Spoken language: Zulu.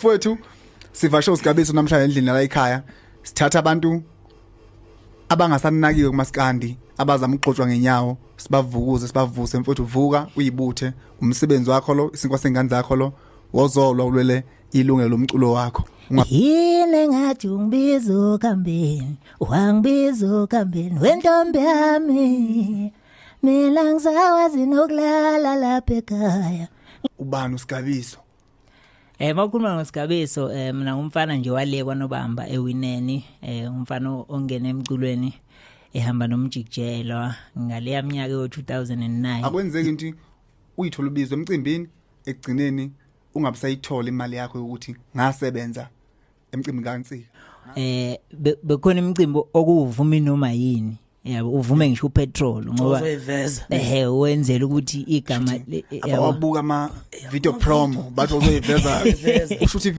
Mfowethu sivashe uSigabiso namhlanje endlini la ekhaya. Sithatha abantu abangasaninakiwe kumaskandi abazama ukugxotshwa ngenyawo, sibavukuze sibavuse mfowethu vuka uyibuthe umsebenzi wakho lo isinkwa sengane zakho lo wozolwa ulwele ilungelo lomculo wakho. Yini ngathi ungibizo kambeni, wangibizo kambeni wentombi yami. Mina ngisawazi nokulala lapha ekhaya. Ubani uSigabiso? Makukhuluma ngoSigabiso, mina ngumfana nje wale kwaNobamba eWineni, umfana ongena emculweni ehamba nomjikjelwa ngale minyaka yo2009. Akwenzeki into uyithola ubizo emcimbini ekugcineni ungabusayithola imali yakho ukuthi ngasebenza emcimbini kaNsika. Bekhona imicimbi okuvuma noma yini. Yabo uvume ngisho upetrol ngoba wenzela ukuthi igama abawabuka ama video promo bathi uzoyiveza usho ukuthi